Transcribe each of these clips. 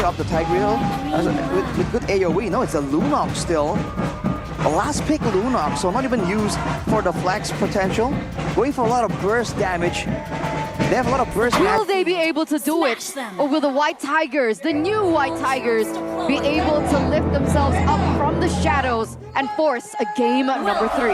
of the Tigreal with good AoE. No, it's a Lunok still. A last pick Lunok, so not even used for the flex potential. Going for a lot of burst damage. They have a lot of burst damage. Will they be able to do it? Or will the White Tigers, the new White Tigers, be able to lift themselves up from the shadows and force a game number 3?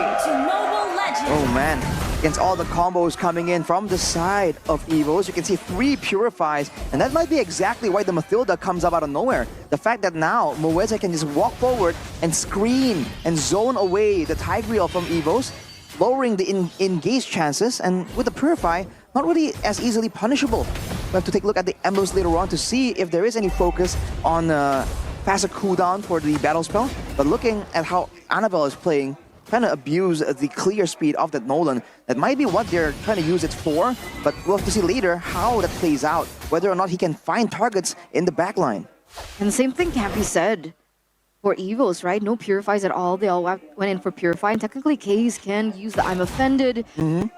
Oh man, against all the combos coming in from the side of EVOS, you can see 3 Purifies, and that might be exactly why the Mathilda comes up out of nowhere. The fact that now Moeza can just walk forward and screen and zone away the Tigreal from EVOS, lowering the engage chances, and with the Purify, not really as easily punishable. We have to take a look at the emblems later on to see if there is any focus on faster cooldown for the battle spell, but looking at how Annabelle is playing, trying to abuse the clear speed of that Nolan. That might be what they're trying to use it for, but we'll have to see later how that plays out, whether or not he can find targets in the backline. And the same thing can't be said for EVOS, right? No Purifies at all. They all went in for Purify, and technically Case can use the I'm Offended.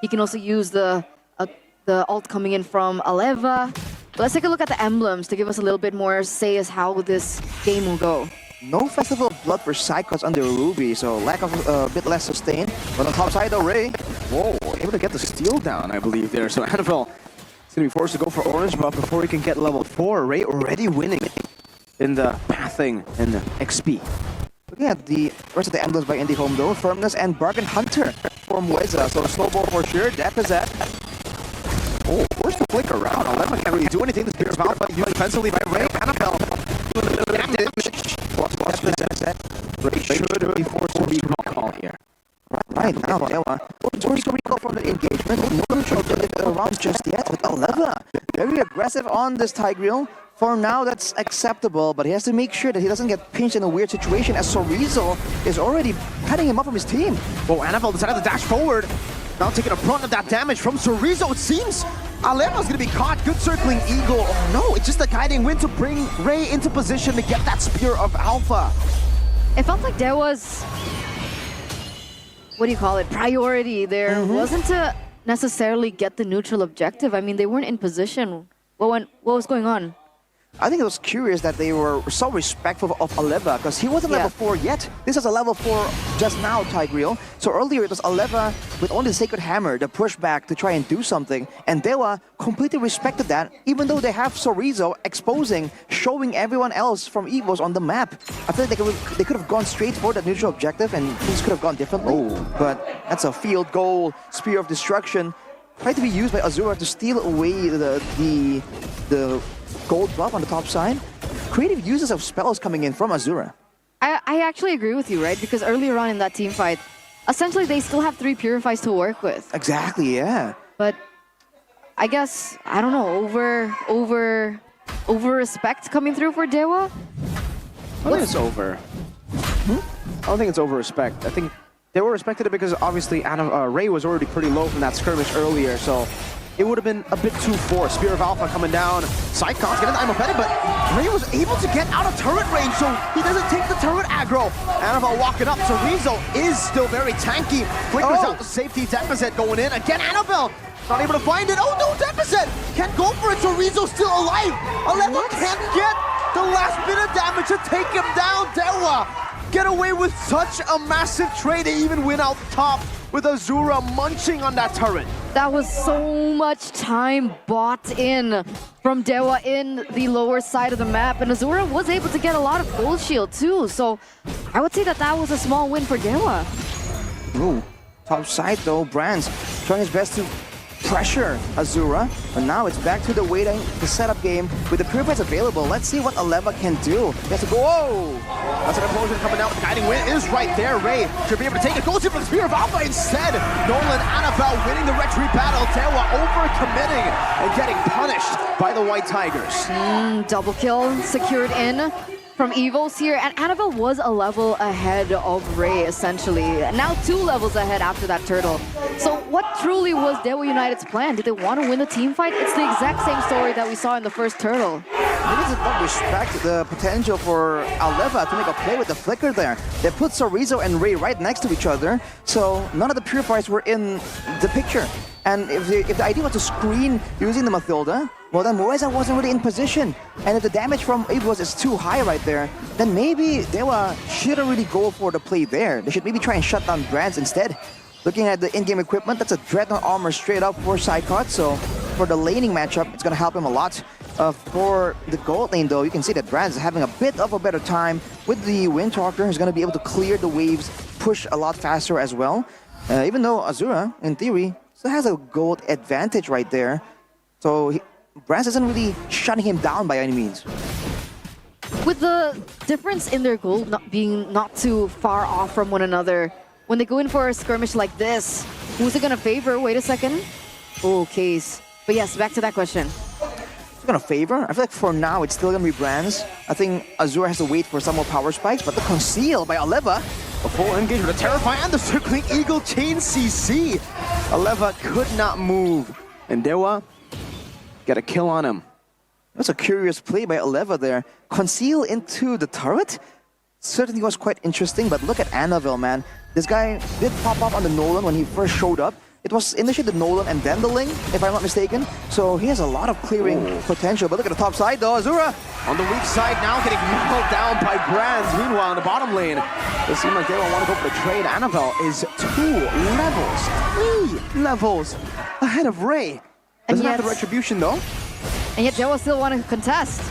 He can also use the ult coming in from Aleva. But let's take a look at the emblems to give us a little bit more say as how this game will go. No Festival of Blood for Psychos under Ruby, so lack of a bit less sustain. But on the top side though, Ray, whoa, able to get the steal down, I believe there. So Annabelle is going to be forced to go for orange buff before he can get level 4. Ray already winning in the pathing and the XP. Looking at the rest of the emblems by IndieHome though, Firmness and Bargain Hunter for Moeza. So Snowball for sure, that is that. Oh, forced to flick around. Aleva can't really do anything. The Spear of Alpha used defensively by Ray. Annabelle doing a little damage. Ray should be forced to recall here. Right now, Dewa forced to recall from the engagement. No neutral around just yet, but Aleva very aggressive on this Tigreal. For now, that's acceptable, but he has to make sure that he doesn't get pinched in a weird situation as Sorizo is already cutting him up from his team. Oh, Annabelle decided to dash forward. Now taking a brunt of that damage from Sorizo. It seems Aleva's going to be caught. Good circling Eagle. Oh no, it's just a guiding wind to bring Ray into position to get that Spear of Alpha. It felt like there was, what do you call it, priority there. Wasn't to necessarily get the neutral objective. I mean, they weren't in position. What was going on? I think it was curious that they were so respectful of Aleva because he wasn't level 4 yet. This is a level 4 just now, Tigreal. So earlier it was Aleva with only the Sacred Hammer, the pushback to try and do something. And Dewa completely respected that, even though they have Sorizo exposing, showing everyone else from EVOS on the map. I feel like they could have gone straight for that neutral objective and things could have gone differently. But that's a field goal, Spear of Destruction. Tried to be used by Azura to steal away the gold buff on the top side. Creative uses of spells coming in from Azura. I actually agree with you, right? Because earlier on in that team fight, essentially they still have 3 Purifies to work with. Exactly, yeah. But I guess, I don't know, over respect coming through for Dewa? I think it's over. I don't think it's over respect. I think they were respected because obviously Ray was already pretty low from that skirmish earlier, so it would have been a bit too forced. Spear of Alpha coming down. Psychon's getting the I'm Offended, but Ray was able to get out of turret range, so he doesn't take the turret aggro. Annabelle walking up. Sorizo is still very tanky. Flickers out the safety deficit going in. Again, Annabelle not able to find it. Oh no, deficit! Can't go for it. Sorizo's still alive. Aleva can't get the last bit of damage to take him down. Dewa get away with such a massive trade. They even win out top with Azura munching on that turret. That was so much time bought in from Dewa in the lower side of the map, and Azura was able to get a lot of gold shield too, so I would say that that was a small win for Dewa. Ooh, top side though, Brands trying his best to pressure Azura, but now it's back to the waiting, the setup game with the Purifies available. Let's see what Aleva can do. He has to go, whoa! That's an implosion coming out. The guiding wind is right there. Ray should be able to take it. Goes in for the Spear of Alpha instead. Nolan, Annabelle winning the retreat battle. Dewa over-committing and getting punished by the White Tigers. Double kill secured in from EVOS here, and Annabelle was a level ahead of Ray, essentially. Now 2 levels ahead after that turtle. So what truly was Dewa United's plan? Did they want to win the team fight? It's the exact same story that we saw in the first turtle. They need to not respect the potential for Aleva to make a play with the flicker there. They put Sorizo and Ray right next to each other, so none of the Purifiers were in the picture. And if the idea was to screen using the Mathilda, well then Moeza wasn't really in position. And if the damage from EVOS is too high right there, then maybe DEWA shouldn't really go for the play there. They should maybe try and shut down Brands instead. Looking at the in-game equipment, that's a Dreadnought armor straight up for Psychot, so for the laning matchup, it's going to help him a lot. For the gold lane though, you can see that Brands is having a bit of a better time with the Windtalker, who's going to be able to clear the waves, push a lot faster as well. Even though Azura, in theory, still has a gold advantage right there. So Brands isn't really shutting him down by any means. With the difference in their gold not too far off from one another, when they go in for a skirmish like this, who's it gonna favor? Wait a second. Oh, Case. But yes, back to that question. Who's gonna favor? I feel like for now it's still gonna be Brands. I think Azura has to wait for some more power spikes, but the conceal by Aleva. A full engage with a Terrify and the Circling Eagle chain CC. Aleva could not move. And DEWA got a kill on him. That's a curious play by Aleva there. Conceal into the turret? Certainly was quite interesting, but look at Annabelle, man. This guy did pop up on the Nolan when he first showed up. It was initially the Nolan and then the Ling, if I'm not mistaken. So he has a lot of clearing potential. But look at the top side though, Azura. On the weak side now, getting held down by Brands. Meanwhile, in the bottom lane, it seems like they don't want to go for the trade. Annabelle is 3 levels ahead of Ray. Doesn't have the retribution though. And yet DEWA still want to contest.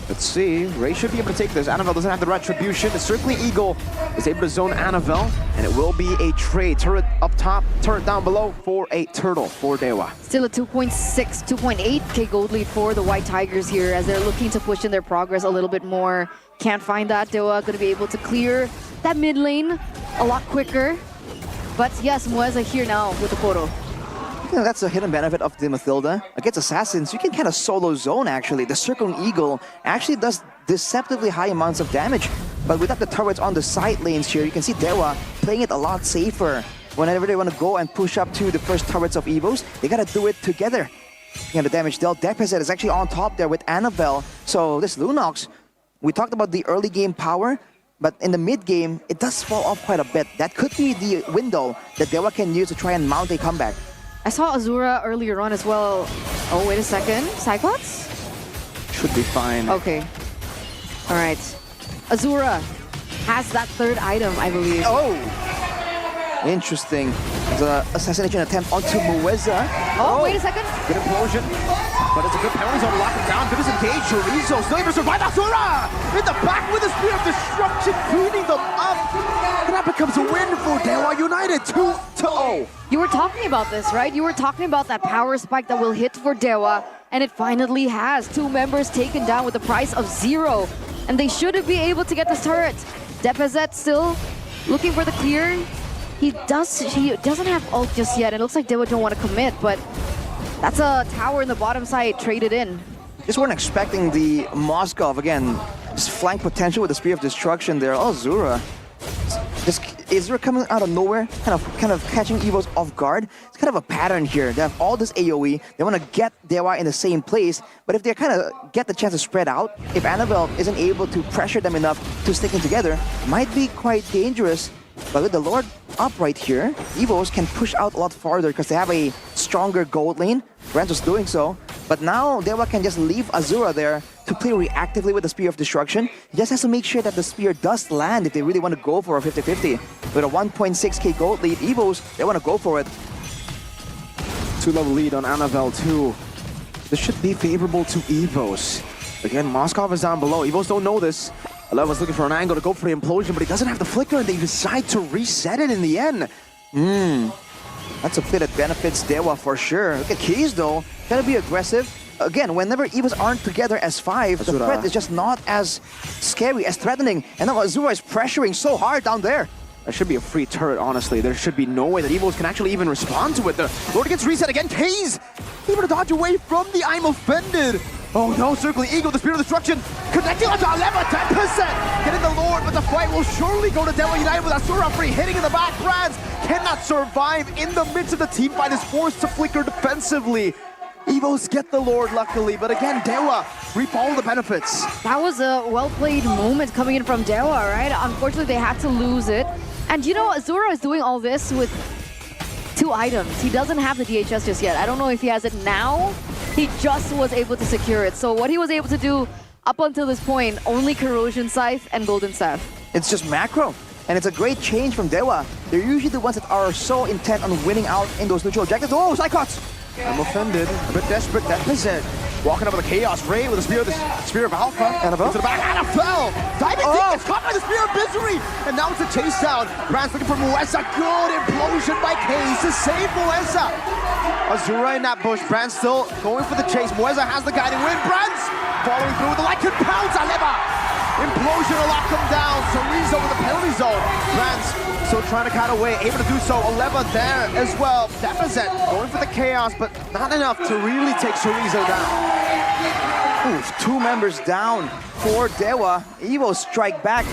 Let's see. Ray should be able to take this. Annabelle doesn't have the retribution. The Circling Eagle is able to zone Annabelle, and it will be a trade. Turret up top, turret down below for a turtle for DEWA. Still a 2.6, 2.8k gold lead for the White Tigers here as they're looking to push in their progress a little bit more. Can't find that. DEWA going to be able to clear that mid lane a lot quicker. But yes, Moeza here now with the photo. That's a hidden benefit of the Mathilda. Against Assassins, you can kind of solo zone actually. The Circling Eagle actually does deceptively high amounts of damage. But without the turrets on the side lanes here, you can see DEWA playing it a lot safer. Whenever they want to go and push up to the first turrets of EVOS, they gotta do it together. The damage dealt. Deposit is actually on top there with Annabelle. So this Lunox, we talked about the early game power, but in the mid game, it does fall off quite a bit. That could be the window that DEWA can use to try and mount a comeback. I saw Azura earlier on as well. Oh, wait a second. Cyclops? Should be fine. Okay. All right. Azura has that third item, I believe. Oh! Interesting. The assassination attempt onto Moeza. Oh, wait a second. Good implosion. But it's a good penalty zone to lock him down. Good disengage. Chorizo still able to survive. Azura in the back with a Spear of Destruction, cleaning them up. And that becomes a win for DEWA United. 2-0. You were talking about this, right? You were talking about that power spike that will hit for DEWA, and it finally has. 2 members taken down with the price of 0. And they shouldn't be able to get this turret. Depazet still looking for the clear. He doesn't have ult just yet. It looks like DEWA don't want to commit, but that's a tower in the bottom side traded in. Just weren't expecting the Moskov again. Just flank potential with the Spear of Destruction there. Oh, Zura. Is Zura coming out of nowhere, kind of catching EVOS off guard? It's kind of a pattern here. They have all this AoE. They want to get DEWA in the same place, but if they kind of get the chance to spread out, if Annabelle isn't able to pressure them enough to sticking together, it might be quite dangerous. But with the Lord up right here, EVOS can push out a lot farther because they have a stronger gold lane. Brands was doing so. But now DEWA can just leave Azura there to play reactively with the Spear of Destruction. He just has to make sure that the Spear does land if they really want to go for a 50-50. With a 1.6k gold lead, EVOS, they want to go for it. 2-level lead on Annabelle too. This should be favorable to EVOS. Again, Moskov is down below. EVOS don't know this. Aleva's looking for an angle to go for the implosion, but he doesn't have the flicker, and they decide to reset it in the end. That's a bit that benefits DEWA for sure. Look at Keys though, gotta be aggressive. Again, whenever EVOS aren't together as 5, Azura. the threat is just not as scary, as threatening. And now Azura is pressuring so hard down there. That should be a free turret, honestly. There should be no way that EVOS can actually even respond to it. The Lord gets reset again. Kaze able to dodge away from the I'm Offended. Oh no, Circling Eagle, the Spear of Destruction, connecting onto 10%. Getting the Lord, but the fight will surely go to DEWA United with Azura free hitting in the back. Brands cannot survive in the midst of the team fight, is forced to flicker defensively. EVOS get the Lord luckily, but again, DEWA reap all the benefits. That was a well-played moment coming in from DEWA, right? Unfortunately, they had to lose it. And you know, Azura is doing all this with 2 items. He doesn't have the DHS just yet. I don't know if he has it now. He just was able to secure it. So what he was able to do up until this point, only Corrosion Scythe and Golden Staff. It's just macro. And it's a great change from DEWA. They're usually the ones that are so intent on winning out in those neutral objectives. Oh, Psychots! I'm offended. A bit desperate. Deficit. Walking up with the Chaos Ray with the Spear of Alpha. Annabelle. To the back. Annabelle! Diving deep. Gets caught by the Spear of Misery. And now it's a chase down. Brand's looking for Mueza. Good implosion by Case to save Mueza. Azura in that bush. Brand still going for the chase. Mueza has the guiding win. Brand's following through with the Lycan Pounce. Aleva. Implosion will lock them down. Chorizo with the penalty zone. Brand's still trying to cut away. Able to do so. Aleva there as well. Deficit going for the Chaos, but not enough to really take Chorizo down. Oof, 2 members down for DEWA. EVOS strike back.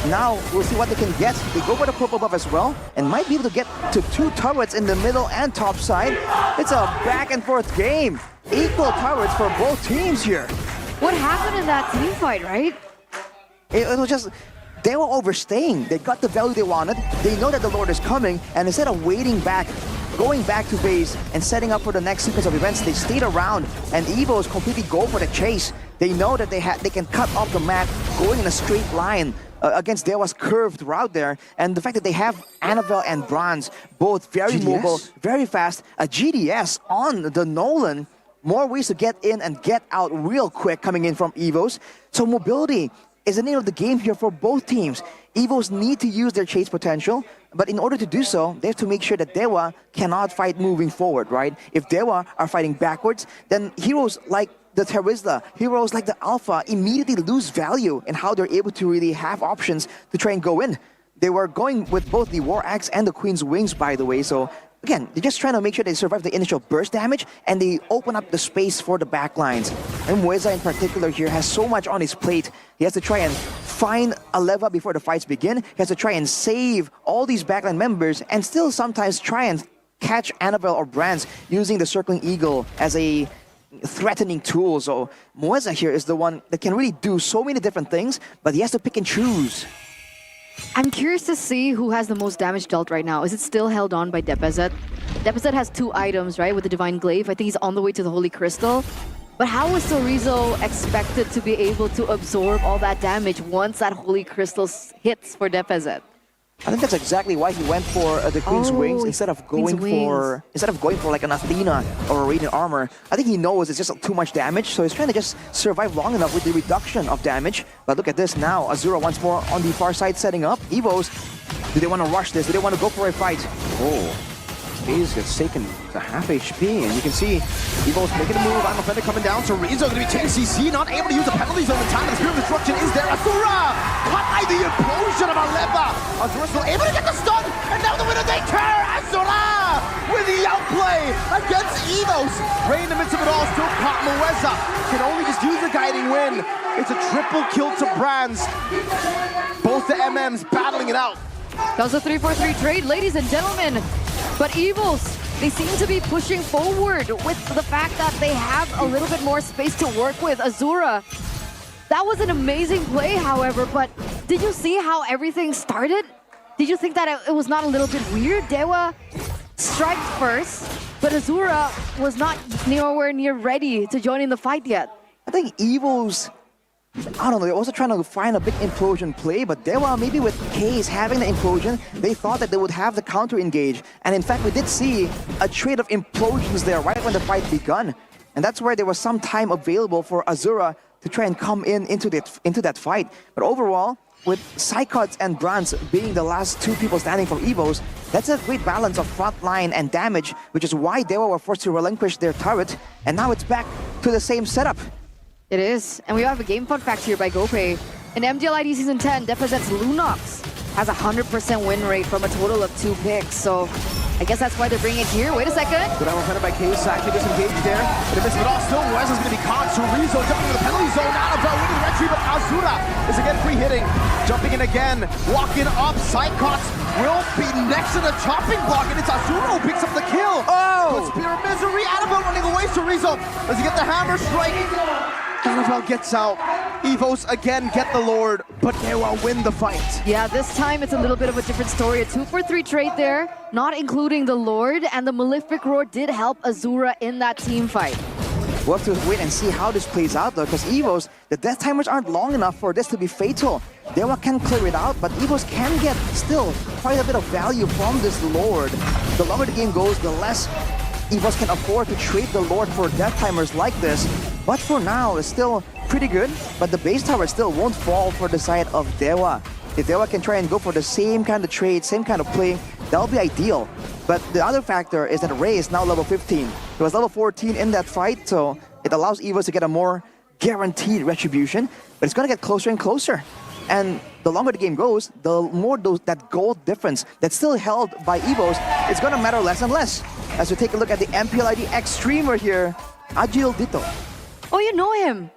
Now we'll see what they can get. They go for the purple buff as well and might be able to get to 2 turrets in the middle and top side. It's a back and forth game. Equal turrets for both teams here. What happened in that team fight, right? It was just, they were overstaying. They got the value they wanted. They know that the Lord is coming, and instead of waiting back, going back to base and setting up for the next sequence of events, they stayed around, and EVOS completely go for the chase. They know that they can cut off the map going in a straight line against DEWA's curved route there, and the fact that they have Annabelle and Bronze, both very mobile, very fast, a GDS on the Nolan, more ways to get in and get out real quick coming in from EVOS. So mobility is the name of the game here for both teams. EVOS need to use their chase potential, but in order to do so, they have to make sure that DEWA cannot fight moving forward, right? If DEWA are fighting backwards, then heroes like the Terizla, heroes like the Alpha immediately lose value in how they're able to really have options to try and go in. They were going with both the War Axe and the Queen's Wings, by the way, so again, they're just trying to make sure they survive the initial burst damage and they open up the space for the backlines. And Mueza in particular here has so much on his plate. He has to try and find Aleva before the fights begin. He has to try and save all these backline members and still sometimes try and catch Annabelle or Brands using the Circling Eagle as a threatening tool. So Mueza here is the one that can really do so many different things, but he has to pick and choose. I'm curious to see who has the most damage dealt right now. Is it still held on by Depezet? Depezet has 2 items, right, with the Divine Glaive. I think he's on the way to the Holy Crystal. But how is Chorizo expected to be able to absorb all that damage once that Holy Crystal hits for Depezet? I think that's exactly why he went for the Queen's Wings instead of going for like an Athena or a Radiant Armor. I think he knows it's just too much damage, so he's trying to just survive long enough with the reduction of damage. But look at this now, Azura once more on the far side setting up. EVOS, do they want to rush this? Do they want to go for a fight? Oh, Hayes gets taken to half HP, and you can see EVOS making a move. I'm offended coming down. Chorizo going to be taking CC, not able to use the penalties on the time. The Spear of Destruction is there. Azura caught by the implosion of Aleva. Azura still able to get the stun, and now the winner they turn. Azura with the outplay against EVOS. Right in the midst of it all, still caught. Mueza can only just use the guiding win. It's a triple kill to Brands. Both the MMs battling it out. That was a 3-4-3 trade, ladies and gentlemen. But EVOS, they seem to be pushing forward with the fact that they have a little bit more space to work with. Azura, that was an amazing play, however, but did you see how everything started? Did you think that it was not a little bit weird? DEWA striked first, but Azura was not nowhere near ready to join in the fight yet. I think EVOS, I don't know, they're also trying to find a big implosion play, but DEWA, maybe with Case having the implosion, they thought that they would have the counter engage. And in fact, we did see a trade of implosions there right when the fight begun. And that's where there was some time available for Azura to try and come into that fight. But overall, with Psychots and Bronze being the last 2 people standing for EVOS, that's a great balance of frontline and damage, which is why DEWA were forced to relinquish their turret. And now it's back to the same setup. It is, and we have a game fun fact here by GoPay. In MPL ID Season 10, Depezet's Lunox has a 100% win rate from a total of 2 picks, so I guess that's why they're bringing it here. Wait a second. Good armor offended by Case, actually disengaged there. In the midst of it all, still Mueza's going to be caught. Chorizo jumping into the penalty zone. Annabelle winning the retreat, but Azura is again free hitting. Jumping in again, walking up. Psychots will be next to the chopping block, and it's Azura who picks up the kill. Oh! Good Spear of Misery. Annabelle running away. Chorizo, does he get the hammer strike? NFL gets out. EVOS again get the Lord, but DEWA win the fight. Yeah, this time it's a little bit of a different story. A 2-for-3 trade there, not including the Lord, and the Malefic Roar did help Azura in that team fight. We'll have to wait and see how this plays out though, because EVOS, the death timers aren't long enough for this to be fatal. DEWA can clear it out, but EVOS can get still quite a bit of value from this Lord. The longer the game goes, the less EVOS can afford to trade the Lord for death timers like this. But for now, it's still pretty good, but the base tower still won't fall for the side of DEWA. If DEWA can try and go for the same kind of trade, same kind of play, that'll be ideal. But the other factor is that Ray is now level 15. He was level 14 in that fight, so it allows EVOS to get a more guaranteed retribution, but it's gonna get closer and closer. And the longer the game goes, the more that gold difference that's still held by EVOS, it's gonna matter less and less. As we take a look at the MPL ID X streamer here, Agil Dito. Oh, you know him?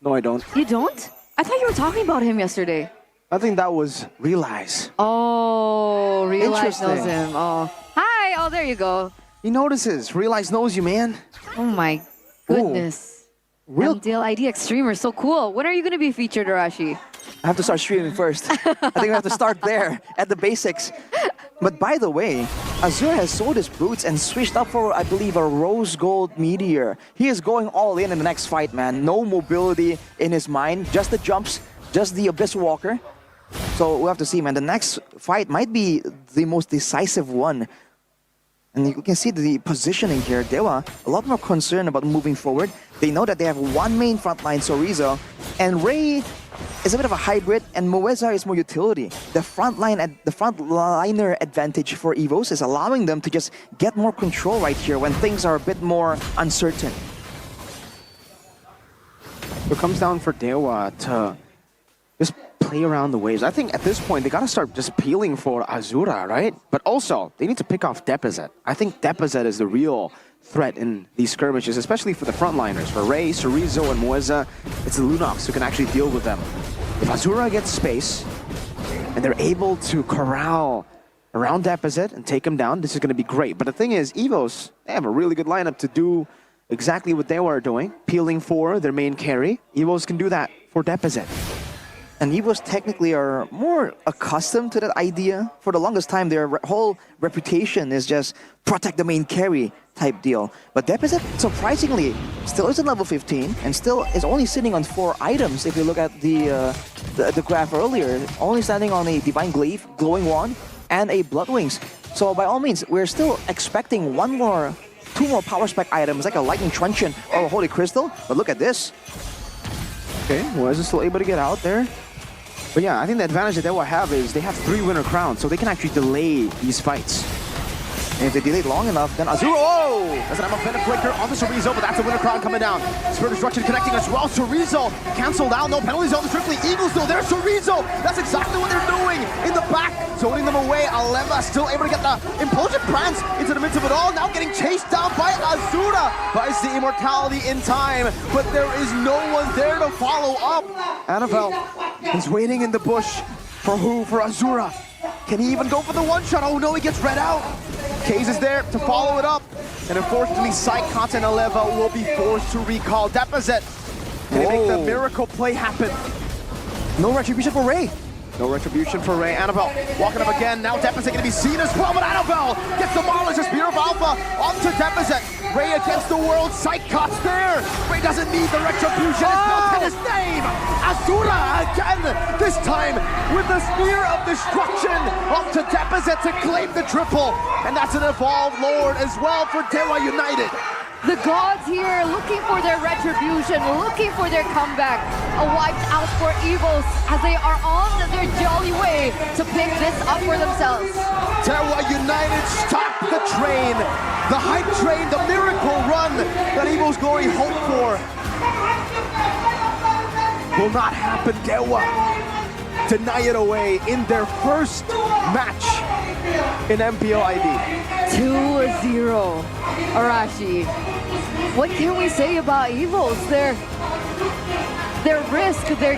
No, I don't. You don't? I thought you were talking about him yesterday. I think that was Realize. Oh, Realize knows Interesting. him. Oh, hi. Oh, there you go. He notices. Realize knows you, man. Oh my goodness. Real. MPL ID X streamer, so cool. When are you going to be featured, Arashi? I have to start streaming first. I think we have to start there, at the basics. But by the way, Azura has sold his boots and switched up for, I believe, a rose gold meteor. He is going all in the next fight, man. No mobility in his mind, just the jumps, just the Abyss Walker. So we'll have to see, man. The next fight might be the most decisive one. And you can see the positioning here. DEWA, a lot more concerned about moving forward. They know that they have one main frontline, Sorizo, and Ray is a bit of a hybrid, and Moeza is more utility. The frontliner advantage for EVOS is allowing them to just get more control right here when things are a bit more uncertain. It comes down for DEWA to just play around the waves. I think at this point, they gotta start just peeling for Azura, right? But also, they need to pick off Deposit. I think Deposit is the real threat in these skirmishes, especially for the frontliners. For Ray, Sorizo, and Moeza, it's the Lunox who can actually deal with them. If Azura gets space, and they're able to corral around Deposit and take him down, this is gonna be great. But the thing is, EVOS, they have a really good lineup to do exactly what they were doing, peeling for their main carry. EVOS can do that for Deposit. And EVOS technically are more accustomed to that idea. For the longest time, their whole reputation is just protect the main carry type deal. But Deposit, surprisingly, still isn't level 15 and still is only sitting on 4 items. If you look at the graph earlier, only standing on a Divine Glaive, Glowing Wand, and a Blood Wings. So by all means, we're still expecting 2 more power spec items like a Lightning Truncheon or a Holy Crystal. But look at this. Okay, Moeza still able to get out there. But yeah, I think the advantage that they will have is they have 3 winner crowns, so they can actually delay these fights. And if they delay long enough, then Azura, oh! That's an Amphenic Breaker on the Sorizo, but that's a winner crown coming down. Spirit Destruction connecting as well. Sorizo canceled out, no penalties on the Strictly Eagles though. There's Sorizo! That's exactly what they're doing in the back, zoning them away. Aleva still able to get the Implosion Prance into the midst of it all, now getting chased down by Azura. Buys the immortality in time, but there is no one there to follow up. Annabelle is waiting in the bush for who? For Azura. Can he even go for the one-shot? Oh no, he gets read out. Kaze is there to follow it up. And unfortunately, Psychot and Aleva will be forced to recall. Deposit, can he make the miracle play happen? No retribution for Ray. No retribution for Ray. Annabelle walking up again. Now Deposit going to be seen as well, but Annabelle gets demolished. A Spear of Alpha onto Deposit. Ray against the world. Psychot's there. Ray doesn't need the retribution. It's built in his name. Azura again. This time with the Spear of Destruction onto Deposit to claim the triple. And that's an evolved Lord as well for DEWA United. The gods here looking for their retribution, looking for their comeback. A wiped out for EVOS as they are on their jolly way to pick this up for themselves. DEWA United stop the train. The hype train, the miracle run that EVOS Glory hoped for will not happen. DEWA deny it away in their first match in MPL ID. 2-0. Arashi, what can we say about EVOS? Their risk, their